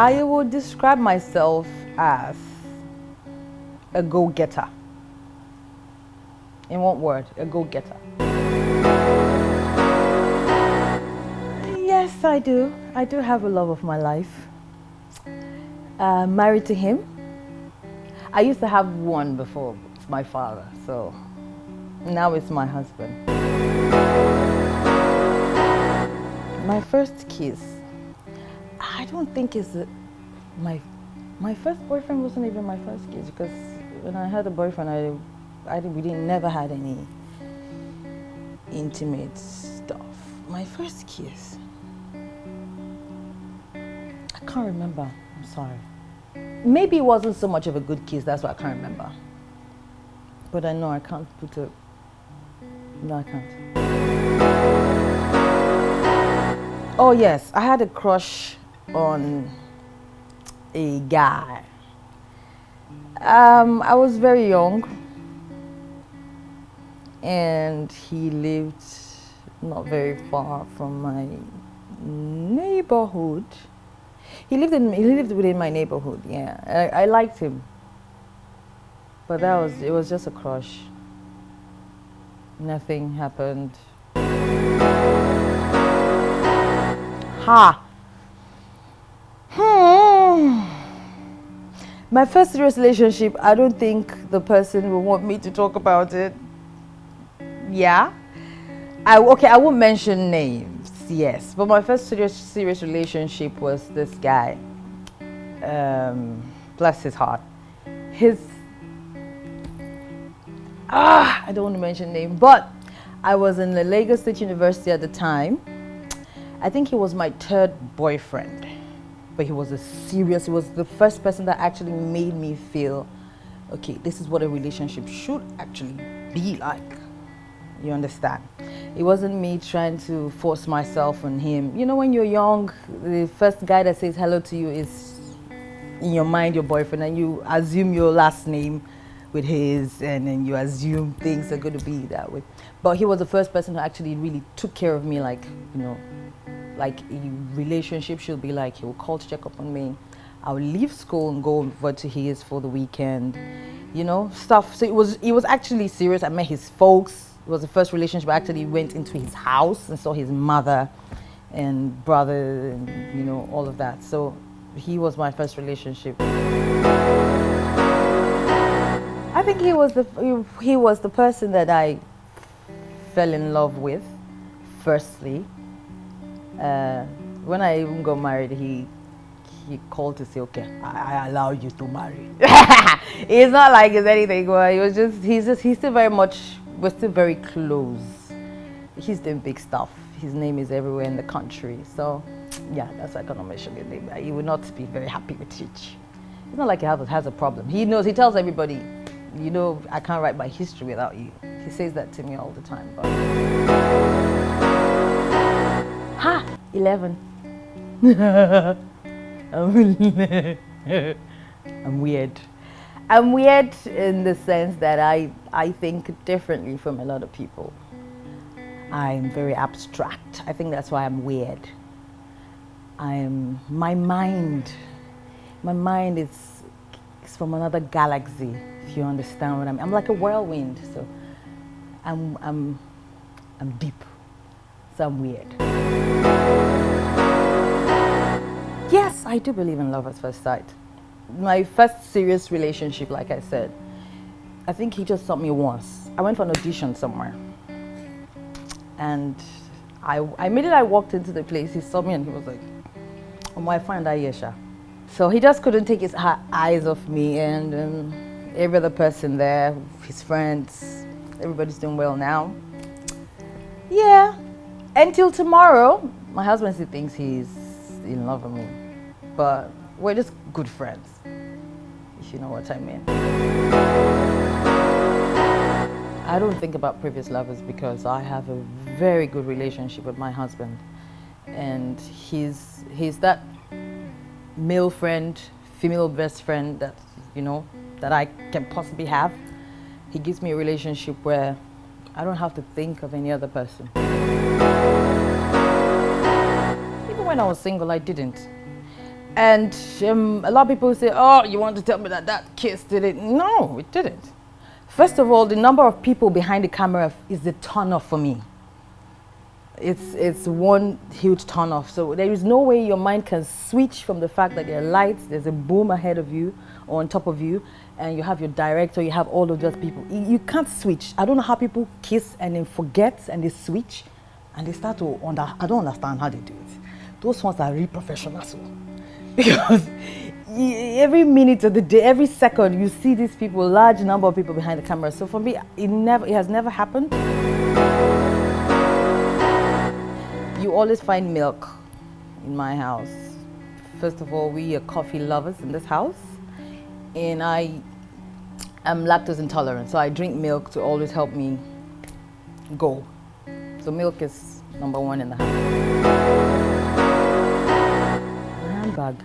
I would describe myself as a go-getter. In one word, a go-getter. Yes, I do. I do have a love of my life. Married to him. I used to have one before, it's my father, so now it's my husband. My first kiss, I don't think it's my first boyfriend wasn't even my first kiss, because when I had a boyfriend, we never had any intimate stuff. My first kiss, I can't remember. I'm sorry. Maybe it wasn't so much of a good kiss. That's why I can't remember. But I know I can't put a. No, I can't. Oh yes, I had a crush on a guy. I was very young, and he lived not very far from my neighborhood. He lived within my neighborhood. Yeah, I liked him, but it was just a crush. Nothing happened. Ha. My first serious relationship, I don't think the person will want me to talk about it. Yeah. I won't mention names, yes. But my first serious relationship was this guy. Bless his heart. I don't want to mention name, but I was in the Lagos State University at the time. I think he was my third boyfriend. But he was he was the first person that actually made me feel, okay, this is what a relationship should actually be like. You understand? It wasn't me trying to force myself on him. You know, when you're young, the first guy that says hello to you is, in your mind, your boyfriend, and you assume your last name with his, and then you assume things are going to be that way. But he was the first person who actually really took care of me, like, you know, like a relationship should be like. He would call to check up on me. I would leave school and go over to his for the weekend, you know, stuff. So it was actually serious. I met his folks. It was the first relationship. I actually went into his house and saw his mother and brother and, you know, all of that. So he was my first relationship. I think he was the person that I fell in love with, firstly. When I even got married, he called to say, okay, I allow you to marry. It's not like it's anything, but he's still very much, we're still very close. He's doing big stuff. His name is everywhere in the country. So yeah, that's why I cannot mention his name. He would not be very happy with it. It's not like he has a problem. He knows, he tells everybody, you know, I can't write my history without you. He says that to me all the time. But 11. I'm weird. I'm weird in the sense that I think differently from a lot of people. I'm very abstract. I think that's why I'm weird. My mind is from another galaxy, if you understand what I mean. I'm like a whirlwind, so I'm deep. So I'm weird. Yes, I do believe in love at first sight. My first serious relationship, like I said, I think he just saw me once. I went for an audition somewhere. And immediately I walked into the place, he saw me and he was like, oh my, I find that Yesha. So he just couldn't take his eyes off me, and every other person there, his friends, everybody's doing well now. Yeah, until tomorrow, my husband still thinks he's in love with me, but we're just good friends, if you know what I mean. I don't think about previous lovers because I have a very good relationship with my husband, and he's that male friend, female best friend that, you know, that I can possibly have. He gives me a relationship where I don't have to think of any other person. Even when I was single, I didn't. And a lot of people say, oh, you want to tell me that that kiss did it? No, it didn't. First of all, the number of people behind the camera is the turn off for me. It's one huge turn off. So there is no way your mind can switch from the fact that there are lights, there's a boom ahead of you or on top of you, and you have your director, you have all of those people. You can't switch. I don't know how people kiss and then forget and they switch and they start to I don't understand how they do it. Those ones are really professional. So. Because every minute of the day, every second, you see these people, large number of people behind the camera. So for me, it has never happened. You always find milk in my house. First of all, we are coffee lovers in this house, and I am lactose intolerant, so I drink milk to always help me go. So milk is number one in the house. Handbag.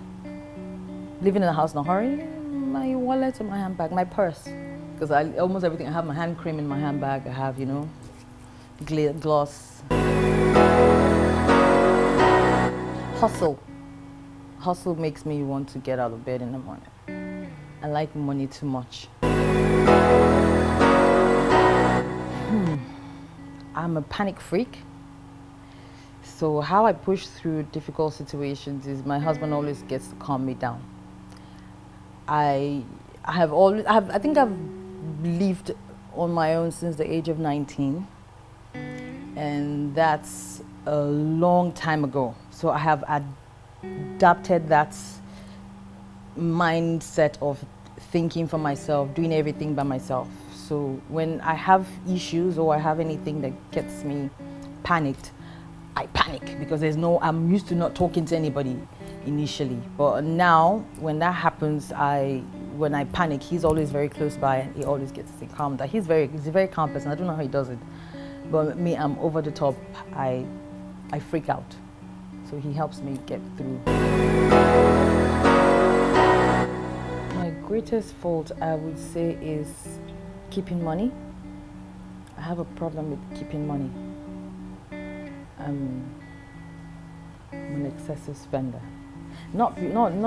Living in a house in a hurry, my wallet and my handbag, my purse. Because almost everything, I have my hand cream in my handbag, I have, gloss. Hustle. Hustle makes me want to get out of bed in the morning. I like money too much. I'm a panic freak. So how I push through difficult situations is my husband always gets to calm me down. I think I've lived on my own since the age of 19, and that's a long time ago. So I have adapted that mindset of thinking for myself, doing everything by myself. So when I have issues or I have anything that gets me panicked, I panic because I'm used to not talking to anybody initially. But now, when that happens, when I panic, he's always very close by and he always gets to calm down. He's a very calm person. I don't know how he does it. But me, I'm over the top. I freak out. So he helps me get through. My greatest fault, I would say, is keeping money. I have a problem with keeping money. I'm an excessive spender. Not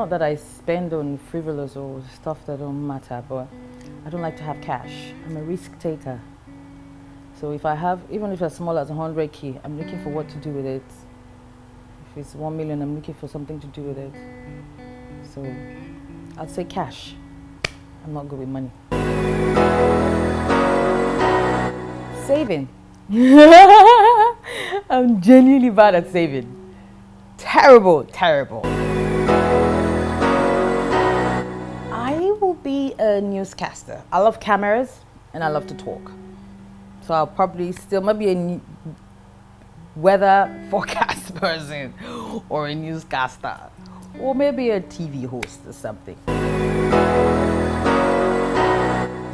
that I spend on frivolous or stuff that don't matter, but I don't like to have cash. I'm a risk taker. So if I have, even if it's as small as 100K, I'm looking for what to do with it. If it's 1 million, I'm looking for something to do with it. So I'd say cash. I'm not good with money. Saving. I'm genuinely bad at saving. Terrible, terrible. I will be a newscaster. I love cameras and I love to talk. So I'll probably still maybe a weather forecast person or a newscaster or maybe a TV host or something.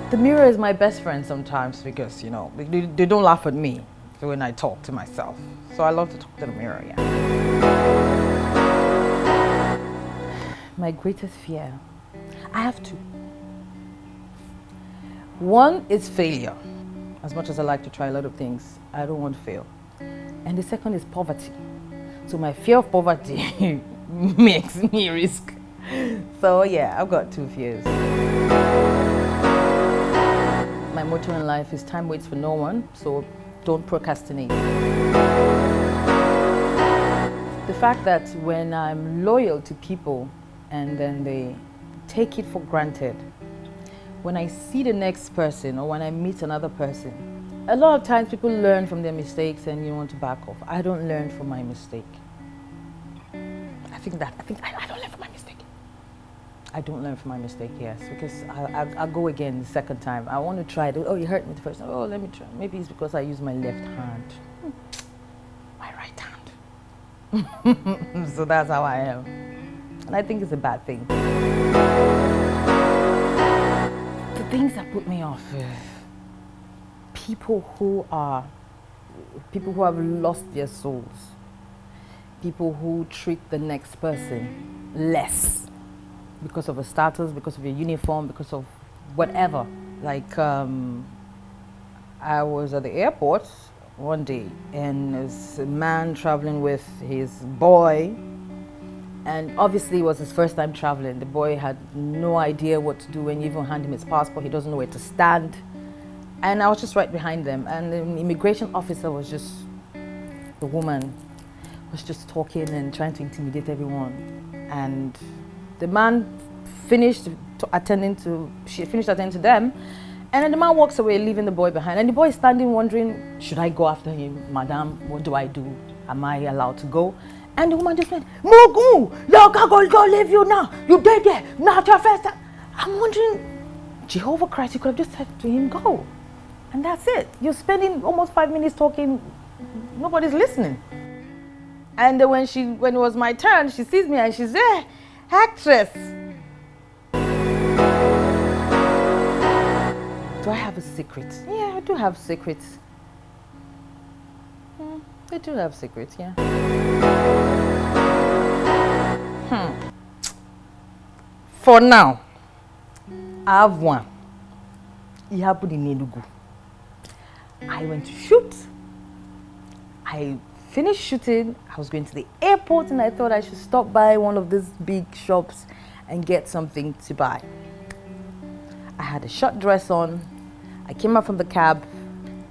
The mirror is my best friend sometimes because, they don't laugh at me when I talk to myself. So I love to talk to the mirror, yeah. My greatest fear, I have two. One is failure. As much as I like to try a lot of things, I don't want to fail. And the second is poverty. So my fear of poverty makes me risk. So yeah, I've got two fears. My motto in life is time waits for no one, so don't procrastinate. The fact that when I'm loyal to people and then they take it for granted, when I see the next person or when I meet another person, a lot of times people learn from their mistakes and you want to back off. I don't learn from my mistake. I think I don't learn from my mistake. I don't learn from my mistake, yes, because I'll go again the second time. I want to try it. Oh, you hurt me the first time. Oh, let me try. Maybe it's because I use my left hand. My right hand. So that's how I am. And I think it's a bad thing. The things that put me off is people who have lost their souls. People who treat the next person less because of a status, because of your uniform, because of whatever. Like, I was at the airport one day and there's a man traveling with his boy And obviously it was his first time traveling. The boy had no idea what to do. When you even hand him his passport, he doesn't know where to stand. And I was just right behind them. And the immigration officer was just, the woman was just talking and trying to intimidate everyone. And the man finished attending to them. And then the man walks away, leaving the boy behind. And the boy is standing wondering, should I go after him? Madam, what do I do? Am I allowed to go? And the woman just went, Mogu, your car go leave you now. You dead there, not your first time. I'm wondering, Jehovah Christ, you could have just said to him, go. And that's it. You're spending almost 5 minutes talking, nobody's listening. And then when it was my turn, she sees me and she's there, actress. Do I have a secret? Yeah, I do have secrets. I do have secrets, yeah. For now, I have one. It happened in Enugu. I went to shoot. I finished shooting. I was going to the airport and I thought I should stop by one of these big shops and get something to buy. I had a short dress on. I came out from the cab.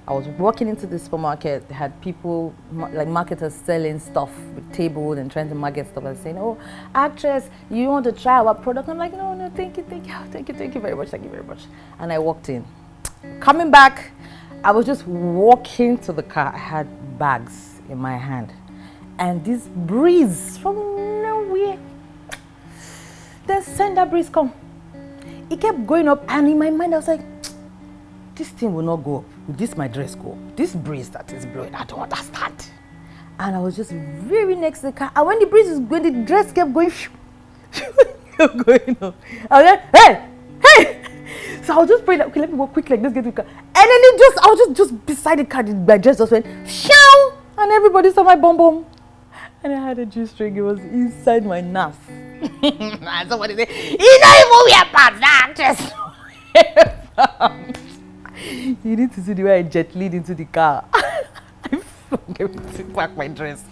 I was walking into the supermarket. They had people, like marketers, selling stuff with tables and trying to market stuff and saying, oh, actress, you want to try our product? I'm like, no, thank you very much, thank you very much. And I walked in. Coming back, I was just walking to the car. I had bags in my hand. And this breeze from nowhere, then send that breeze come. It kept going up, and in my mind I was like, this thing will not go up. Will this my dress go up? This breeze that is blowing, I don't understand. And I was just very next to the car. And when the breeze was going, the dress kept going, going up. I was like, hey! So I was just praying, okay, let me walk quick like this, get to the car. And then I was just beside the car, my dress just went, show! And everybody saw my bum bum. And I had a G-string, it was inside my naff. And somebody said, you don't even wear pants, actress. You need to see the way I jet lead into the car. I forgot to pack my dress.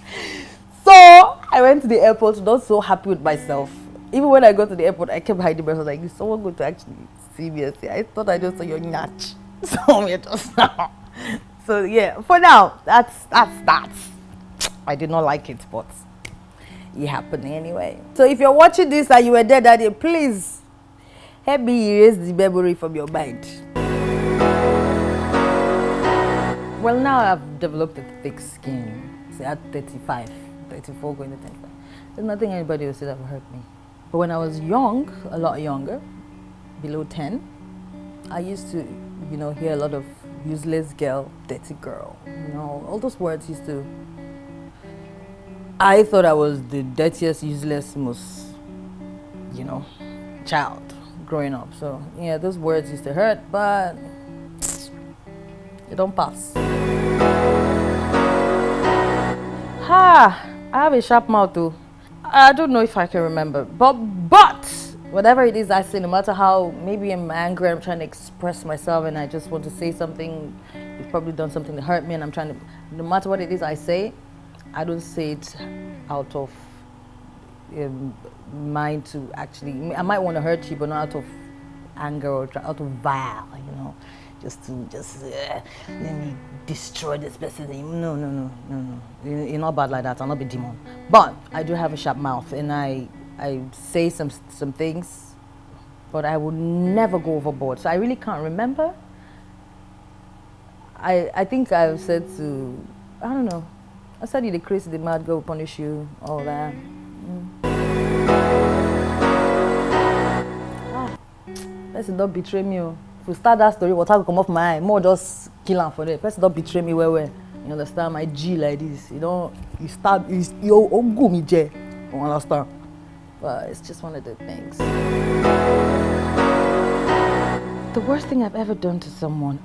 So I went to the airport, not so happy with myself. Even when I got to the airport, I kept hiding myself. Like, is someone going to actually see me? I thought I just saw your natch. So just now. So yeah, for now, that's that. I did not like it, but it happened anyway. So if you're watching this and you were there that day, please help me erase the memory from your mind. Well, now I've developed a thick skin. See, at 35, 34 going to 35. There's nothing anybody will say that will hurt me. But when I was young, a lot younger, below 10, I used to, hear a lot of useless girl, dirty girl. All those words used to... I thought I was the dirtiest, useless, most, child growing up. So, yeah, those words used to hurt, but they don't pass. I have a sharp mouth too. I don't know if I can remember, but whatever it is I say, no matter how, maybe I'm angry, I'm trying to express myself and I just want to say something, you've probably done something to hurt me and I'm trying to, no matter what it is I say, I don't say it out of mind to actually, I might want to hurt you, but not out of anger or out of vile, just let me destroy this person. No. You're not bad like that. I'll not be demon. But I do have a sharp mouth, and I say some things, but I would never go overboard. So I really can't remember. I think I've said to, I don't know. I said you the crazy, the mad girl will punish you, all that. Person don't betray me. If we start that story, water will come off my eye. More just kill him for that. Person don't betray me well. You understand? My G like this. You stab, you go me J. You understand? But it's just one of the things. The worst thing I've ever done to someone.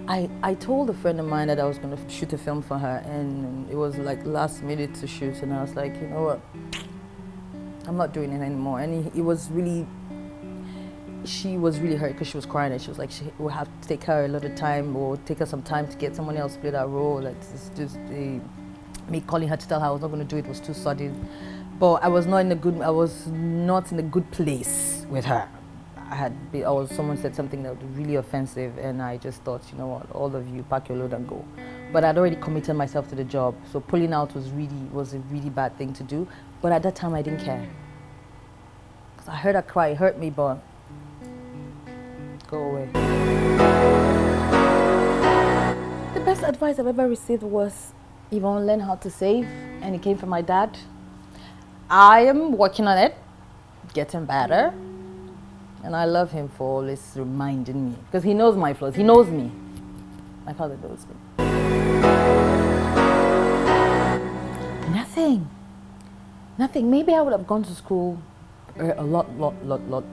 I told a friend of mine that I was going to shoot a film for her, and it was like last minute to shoot, and I was like, you know what? I'm not doing it anymore. And she was really hurt because she was crying, and she was like, she will have to take her a lot of time, or take her some time to get someone else to play that role. Like, it's just me calling her to tell her I was not going to do it was too sudden. But I was not in a good place with her. Someone said something that was really offensive, and I just thought, you know what, all of you pack your load and go. But I'd already committed myself to the job, so pulling out was a really bad thing to do. But at that time, I didn't care. Because I heard her cry, it hurt me, but go away. The best advice I've ever received was, Yvonne, learn how to save, and it came from my dad. I am working on it, getting better, and I love him for always reminding me, because he knows my flaws, he knows me. My father knows me. Nothing. Maybe I would have gone to school a lot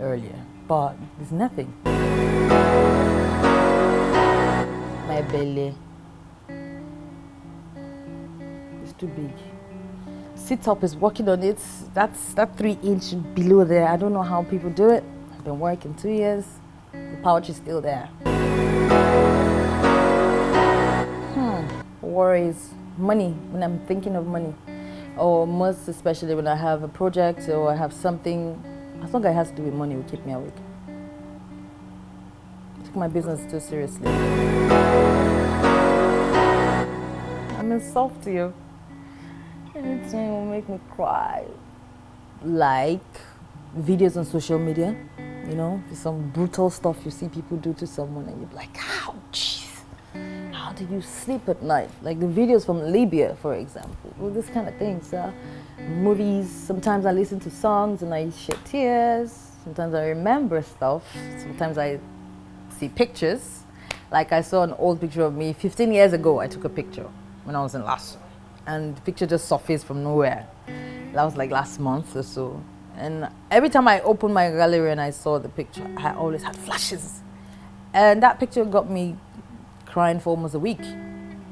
earlier, but there's nothing. My belly is too big. Sit up is working on it. That's that 3-inch below there. I don't know how people do it. I've been working 2 years. The pouch is still there. Worries, money, when I'm thinking of money. Or most especially when I have a project or I have something, as long as it has to do with money, it will keep me awake. I take my business too seriously. I'm in soft to you. Anything will make me cry. Like videos on social media, you know, some brutal stuff you see people do to someone and you're like, ow, jeez. How do you sleep at night? Like the videos from Libya, for example. Well, this kind of things. Movies, sometimes I listen to songs and I shed tears. Sometimes I remember stuff. Sometimes I see pictures. Like I saw an old picture of me 15 years ago. I took a picture when I was in Lasso. And the picture just surfaced from nowhere. That was like last month or so. And every time I opened my gallery and I saw the picture, I always had flashes. And that picture got me crying for almost a week.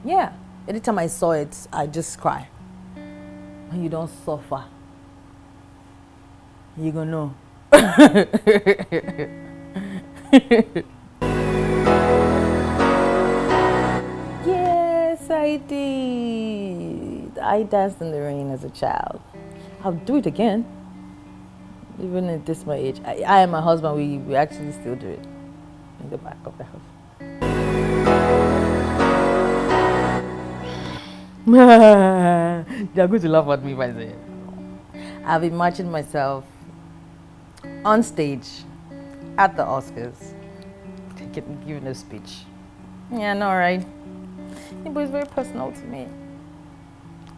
Yeah, anytime I saw it, I just cry. When you don't suffer, you're gonna know. Yes, I did. I danced in the rain as a child. I'll do it again. Even at this my age. I and my husband, we actually still do it in the back of the house. They're going to laugh at me if I say it. I've imagined myself on stage at the Oscars, giving a speech. Yeah, no, right? It was very personal to me.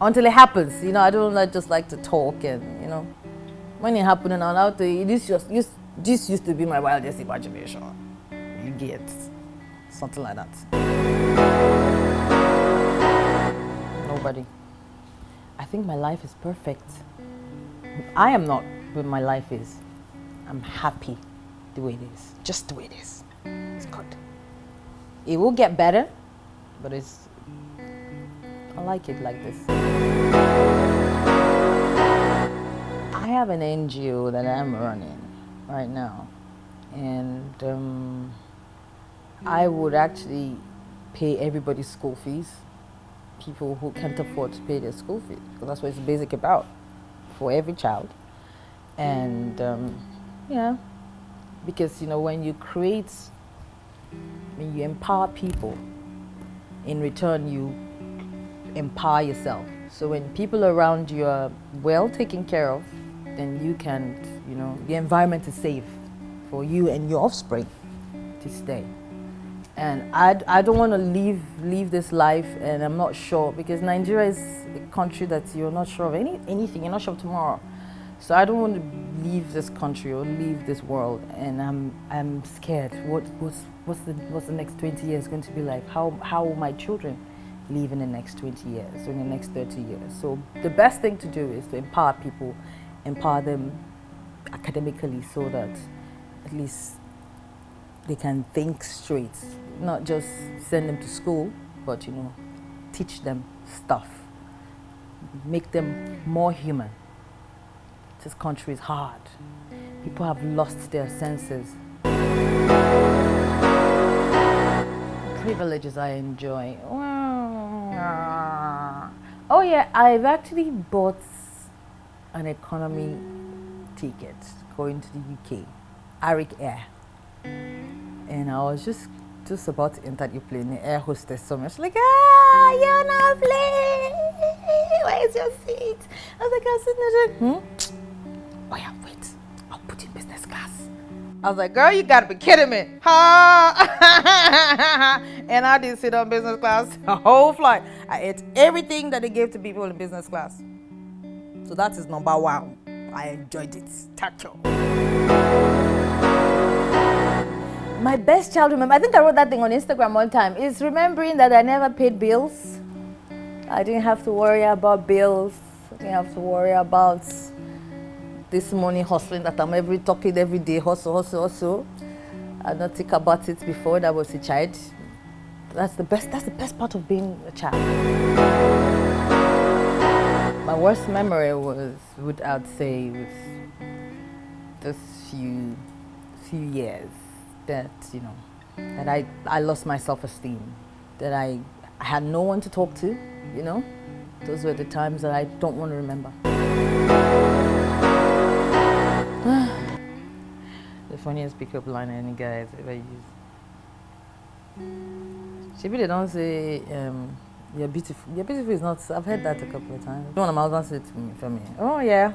Until it happens, you know, I don't just like to talk, and you know, when it happened, and I'll tell you, this used to be my wildest imagination. You get something like that. Nobody. I think my life is perfect. I am not, but my life is. I'm happy the way it is, just the way it is. It's good. It will get better, but I like it like this. I have an NGO that I'm running right now, and I would actually pay everybody's school fees. People who can't afford to pay their school fees, because that's what it's basic about for every child. And yeah, because you know, when you empower people, in return you empower yourself. So when people around you are well taken care of, then you can, you know, the environment is safe for you and your offspring to stay. And I don't want to leave this life, and I'm not sure, because Nigeria is a country that you're not sure of anything. You're not sure of tomorrow. So I don't want to leave this country or leave this world, and I'm scared. What's the next 20 years going to be like? How will my children live in the next 20 years or in the next 30 years? So the best thing to do is to empower people, empower them academically, so that at least they can think straight. Not just send them to school, but you know, teach them stuff. Make them more human. This country is hard. People have lost their senses. Privileges I enjoy. Oh yeah, I've actually bought an economy ticket going to the UK, Arik Air. And I was just about to enter the plane. The air hostess saw me. She's like, you're not playing. Where's your seat? I was like, I'm sitting there. Oh yeah, wait. I'll put you in business class. I was like, girl, you gotta be kidding me. And I didn't sit on business class the whole flight. I ate everything that they gave to people in business class. So that is number one. I enjoyed it. Tacho. My best childhood memory, I think I wrote that thing on Instagram one time, is remembering that I never paid bills. I didn't have to worry about bills. I didn't have to worry about this money hustling that I'm talking every day, hustle. I did not think about it before that I was a child. That's the best part of being a child. My worst memory I would say, was this few years that, that I lost my self-esteem, that I had no one to talk to, Those were the times that I don't want to remember. The funniest pickup line any guys ever used. Maybe they don't say, you're beautiful. You're beautiful is not, I've heard that a couple of times. One of my husbands said to me, for me, oh yeah.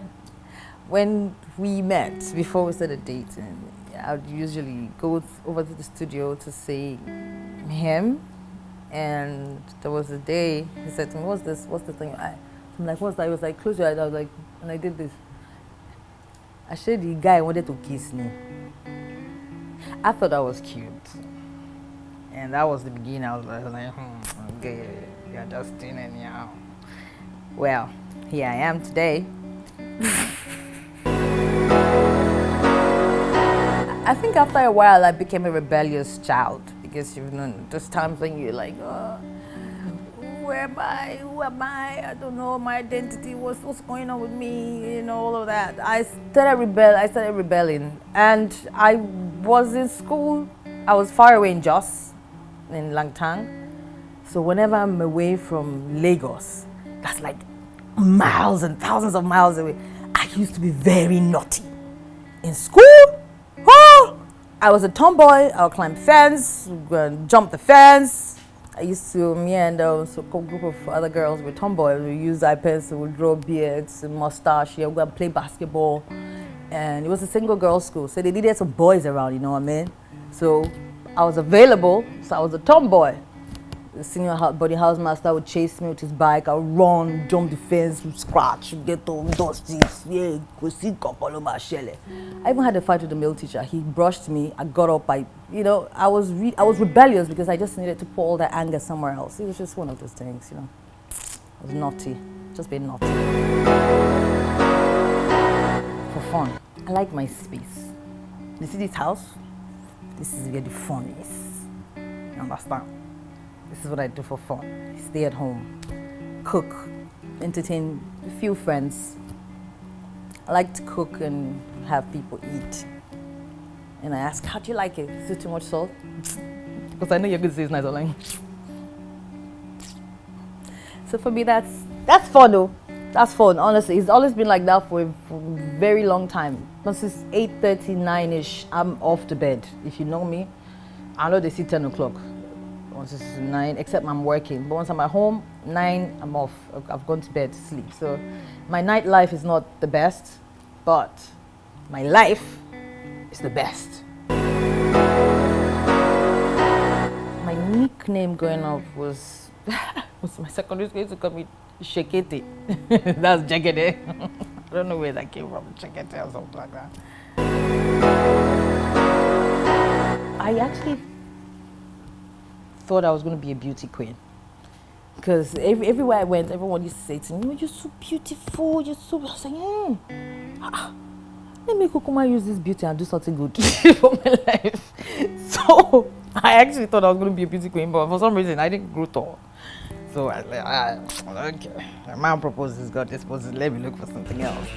When we met, before we started dating, I'd usually go over to the studio to see him. And there was a day, he said to me, what's this thing? I'm like, what's that? He was like, close your eyes. I was like, and I did this. I said the guy wanted to kiss me. I thought that was cute. And that was the beginning. I was like, okay, you're just doing it now. Well, here I am today. I think after a while I became a rebellious child, because there's times when you're like, where am I? Who am I? I don't know my identity. What's going on with me? All of that. I started rebelling, and I was in school. I was far away in Jos, in Langtang. So whenever I'm away from Lagos, that's like miles and thousands of miles away, I used to be very naughty. In school, I was a tomboy. I would climb fence, jump the fence. I used to, me and a group of other girls were tomboys. We used eye pencil, we draw beards, mustache, we go and play basketball. And it was a single girls' school, so they needed some boys around, you know what I mean? So I was available, so I was a tomboy. The senior body house master would chase me with his bike. I would run, jump the fence, scratch, get all dusty. Yeah, I even had a fight with the male teacher. He brushed me. I got up. I was rebellious because I just needed to pour all that anger somewhere else. It was just one of those things, I was naughty, just being naughty. For fun, I like my space. You see this house? This is where the fun is. You understand? This is what I do for fun. Stay at home, cook, entertain a few friends. I like to cook and have people eat. And I ask, how do you like it? Is it too much salt? Because I know you're going to say it's nice. I'm like, so for me, that's fun though. That's fun, honestly. It's always been like that for a very long time. Once it's 8:39-ish, I'm off to bed. If you know me, I know they see 10 o'clock. Once it's 9, except I'm working. But once I'm at home, 9, I'm off. I've gone to bed to sleep. So my nightlife is not the best, but my life is the best. My nickname growing up was my secondary school used to call me Shekete. That's Jegede. I don't know where that came from, Jegede or something like that. I actually thought I was going to be a beauty queen, because everywhere I went, everyone used to say to me, you're so beautiful, you're so, I was like, let me Kukuma use this beauty and do something good for my life. So I actually thought I was going to be a beauty queen, but for some reason I didn't grow tall. So I was like, okay, my man proposes, God disposes, let me look for something else.